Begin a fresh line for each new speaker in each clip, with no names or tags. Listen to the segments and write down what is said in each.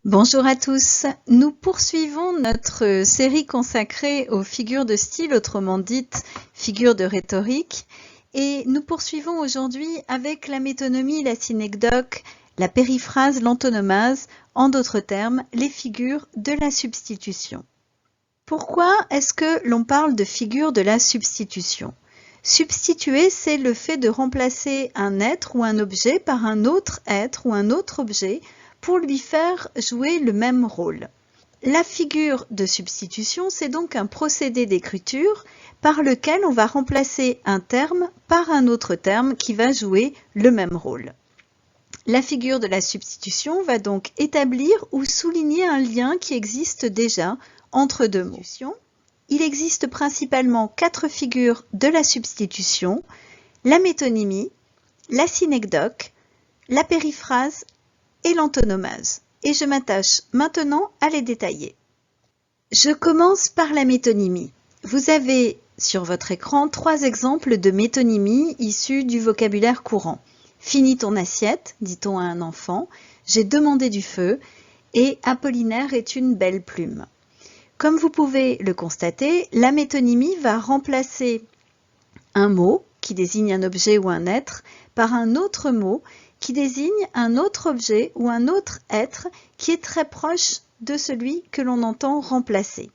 Bonjour à tous, nous poursuivons notre série consacrée aux figures de style, autrement dites figures de rhétorique, et nous poursuivons aujourd'hui avec la métonymie, la synecdoque, la périphrase, l'antonomase, en d'autres termes, les figures de la substitution. Pourquoi est-ce que l'on parle de figures de la substitution? Substituer, c'est le fait de remplacer un être ou un objet par un autre être ou un autre objet pour lui faire jouer le même rôle. La figure de substitution, c'est donc un procédé d'écriture par lequel on va remplacer un terme par un autre terme qui va jouer le même rôle. La figure de la substitution va donc établir ou souligner un lien qui existe déjà entre deux mots. Il existe principalement 4 figures de la substitution: la métonymie, la synecdoque, la périphrase et l'antonomase. Et je m'attache maintenant à les détailler. Je commence par la métonymie. Vous avez sur votre écran 3 exemples de métonymie issus du vocabulaire courant. Finis ton assiette, dit-on à un enfant, j'ai demandé du feu, et Apollinaire est une belle plume. Comme vous pouvez le constater, la métonymie va remplacer un mot qui désigne un objet ou un être par un autre mot qui désigne un autre objet ou un autre être qui est très proche de celui que l'on entend remplacer.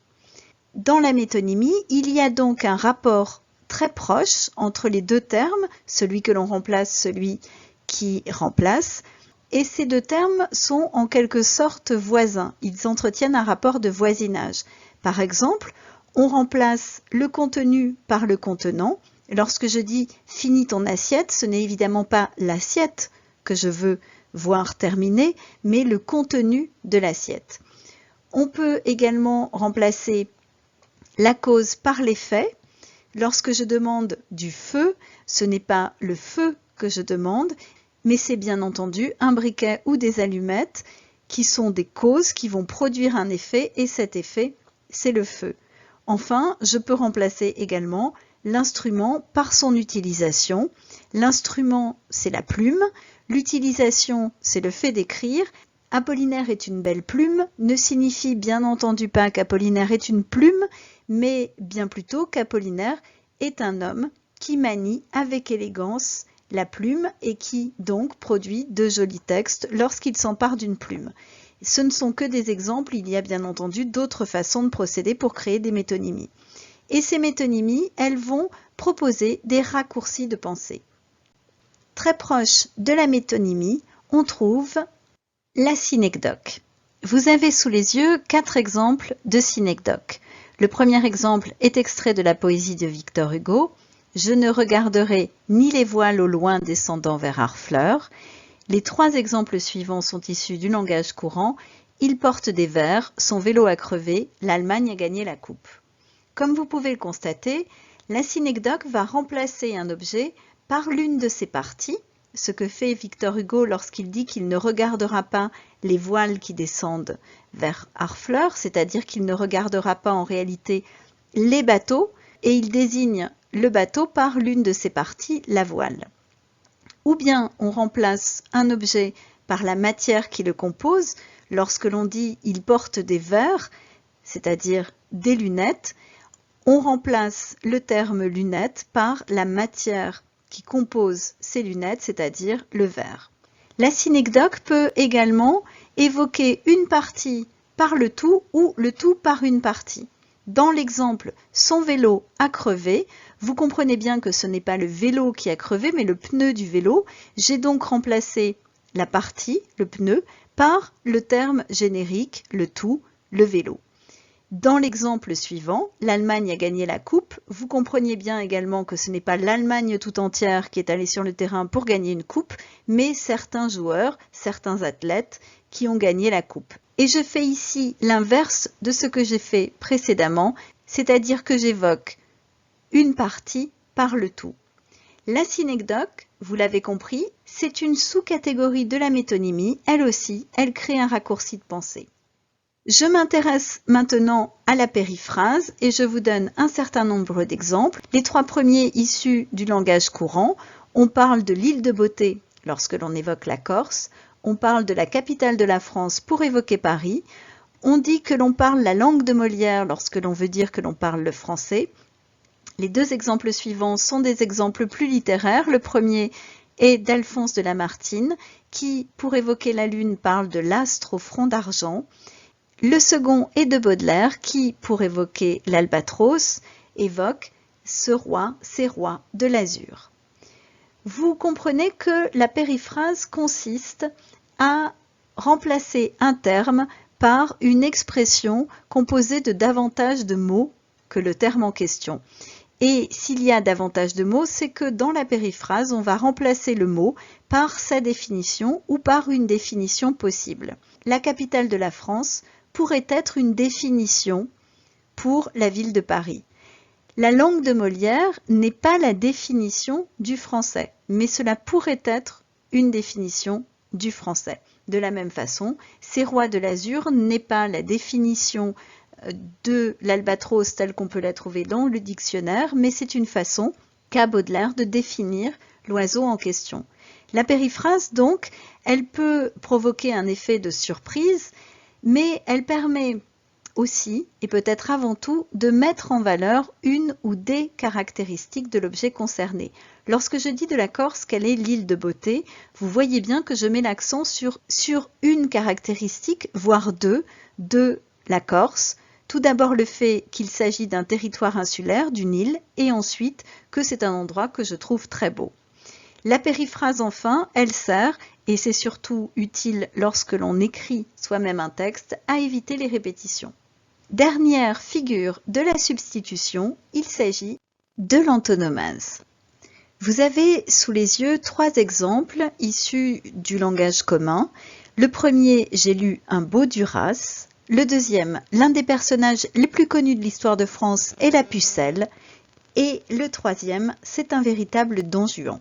Dans la métonymie, il y a donc un rapport très proche entre les deux termes, celui que l'on remplace, celui qui remplace, et ces deux termes sont en quelque sorte voisins. Ils entretiennent un rapport de voisinage. Par exemple, on remplace le contenu par le contenant. Lorsque je dis « finis ton assiette », ce n'est évidemment pas l'assiette que je veux voir terminée, mais le contenu de l'assiette. On peut également remplacer la cause par l'effet. Lorsque je demande du feu, ce n'est pas le feu que je demande, mais c'est bien entendu un briquet ou des allumettes qui sont des causes qui vont produire un effet, et cet effet, c'est le feu. Enfin, je peux remplacer également l'instrument par son utilisation. L'instrument, c'est la plume. L'utilisation, c'est le fait d'écrire. Apollinaire est une belle plume ne signifie bien entendu pas qu'Apollinaire est une plume, mais bien plutôt qu'Apollinaire est un homme qui manie avec élégance la plume et qui donc produit de jolis textes lorsqu'il s'empare d'une plume. Ce ne sont que des exemples, il y a bien entendu d'autres façons de procéder pour créer des métonymies. Et ces métonymies, elles vont proposer des raccourcis de pensée. Très proche de la métonymie, on trouve la synecdoque. Vous avez sous les yeux 4 exemples de synecdoque. Le premier exemple est extrait de la poésie de Victor Hugo. Je ne regarderai ni les voiles au loin descendant vers Harfleur. Les 3 exemples suivants sont issus du langage courant. Il porte des vers, son vélo a crevé, l'Allemagne a gagné la coupe. Comme vous pouvez le constater, la synecdoque va remplacer un objet par l'une de ses parties, ce que fait Victor Hugo lorsqu'il dit qu'il ne regardera pas les voiles qui descendent vers Harfleur, c'est-à-dire qu'il ne regardera pas en réalité les bateaux, et il désigne le bateau par l'une de ses parties, la voile. Ou bien on remplace un objet par la matière qui le compose, lorsque l'on dit « il porte des verres », c'est-à-dire des lunettes, on remplace le terme lunettes par la matière qui compose ces lunettes, c'est-à-dire le verre. La synecdoque peut également évoquer une partie par le tout ou le tout par une partie. Dans l'exemple « son vélo a crevé », vous comprenez bien que ce n'est pas le vélo qui a crevé, mais le pneu du vélo. J'ai donc remplacé la partie, le pneu, par le terme générique, le tout, le vélo. Dans l'exemple suivant, l'Allemagne a gagné la coupe. Vous compreniez bien également que ce n'est pas l'Allemagne tout entière qui est allée sur le terrain pour gagner une coupe, mais certains joueurs, certains athlètes qui ont gagné la coupe. Et je fais ici l'inverse de ce que j'ai fait précédemment, c'est-à-dire que j'évoque une partie par le tout. La synecdoque, vous l'avez compris, c'est une sous-catégorie de la métonymie. Elle aussi, elle crée un raccourci de pensée. Je m'intéresse maintenant à la périphrase et je vous donne un certain nombre d'exemples. Les 3 premiers issus du langage courant. On parle de l'île de beauté lorsque l'on évoque la Corse. on parle de la capitale de la France pour évoquer Paris. On dit que l'on parle la langue de Molière lorsque l'on veut dire que l'on parle le français. Les deux exemples suivants sont des exemples plus littéraires. Le premier est d'Alphonse de Lamartine, qui, pour évoquer la lune, parle de l'astre au front d'argent. Le second est de Baudelaire, qui, pour évoquer l'albatros, évoque ce roi, ces rois de l'azur. Vous comprenez que la périphrase consiste à remplacer un terme par une expression composée de davantage de mots que le terme en question. Et s'il y a davantage de mots, c'est que dans la périphrase, on va remplacer le mot par sa définition ou par une définition possible. La capitale de la France pourrait être une définition pour la ville de Paris. La langue de Molière n'est pas la définition du français, mais cela pourrait être une définition du français. De la même façon, ces rois de l'azur n'est pas la définition de l'albatros tel qu'on peut la trouver dans le dictionnaire, mais c'est une façon qu'a Baudelaire de définir l'oiseau en question. La périphrase, donc, elle peut provoquer un effet de surprise, mais elle permet aussi, et peut-être avant tout, de mettre en valeur une ou des caractéristiques de l'objet concerné. Lorsque je dis de la Corse qu'elle est l'île de beauté, vous voyez bien que je mets l'accent sur une caractéristique, voire deux, de la Corse. Tout d'abord le fait qu'il s'agit d'un territoire insulaire, d'une île, et ensuite que c'est un endroit que je trouve très beau. La périphrase enfin, elle sert, et c'est surtout utile lorsque l'on écrit soi-même un texte, à éviter les répétitions. Dernière figure de la substitution, il s'agit de l'antonomase. Vous avez sous les yeux trois exemples issus du langage commun. Le premier, j'ai lu un beau Duras. Le deuxième, l'un des personnages les plus connus de l'histoire de France est la Pucelle. Et le troisième, c'est un véritable Don Juan.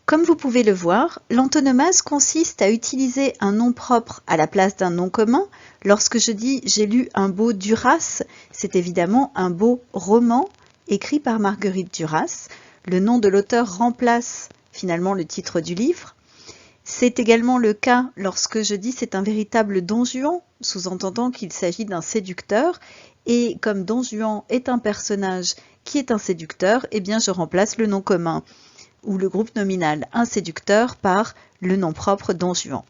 Comme vous pouvez le voir, l'antonomase consiste à utiliser un nom propre à la place d'un nom commun. Lorsque je dis « j'ai lu un beau Duras », c'est évidemment un beau roman écrit par Marguerite Duras. Le nom de l'auteur remplace finalement le titre du livre. C'est également le cas lorsque je dis « c'est un véritable Don Juan », sous-entendant qu'il s'agit d'un séducteur. Et comme Don Juan est un personnage qui est un séducteur, eh bien je remplace le nom commun ou le groupe nominal un séducteur par le nom propre Don Juan.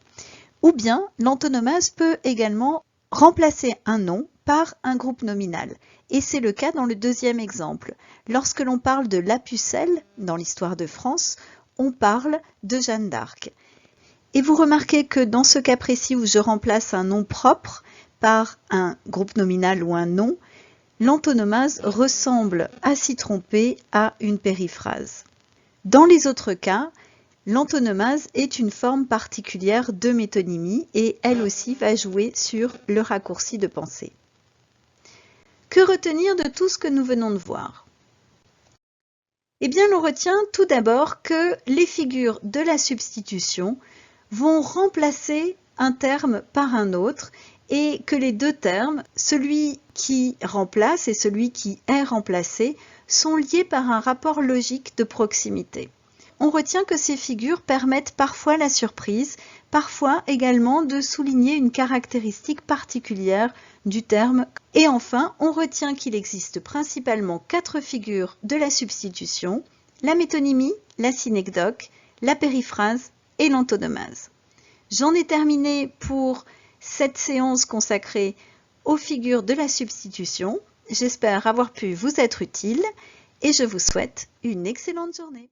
Ou bien l'antonomase peut également remplacer un nom par un groupe nominal. Et c'est le cas dans le deuxième exemple. Lorsque l'on parle de la Pucelle dans l'histoire de France, on parle de Jeanne d'Arc. Et vous remarquez que dans ce cas précis où je remplace un nom propre par un groupe nominal ou un nom, l'antonomase ressemble à s'y tromper à une périphrase. Dans les autres cas, l'antonomase est une forme particulière de métonymie et elle aussi va jouer sur le raccourci de pensée. Que retenir de tout ce que nous venons de voir? Eh bien, l'on retient tout d'abord que les figures de la substitution vont remplacer un terme par un autre et que les deux termes, celui qui remplace et celui qui est remplacé, sont liés par un rapport logique de proximité. On retient que ces figures permettent parfois la surprise, parfois également de souligner une caractéristique particulière du terme. Et enfin, on retient qu'il existe principalement 4 figures de la substitution, la métonymie, la synecdoque, la périphrase et l'antonomase. J'en ai terminé pour cette séance consacrée aux figures de la substitution. J'espère avoir pu vous être utile et je vous souhaite une excellente journée.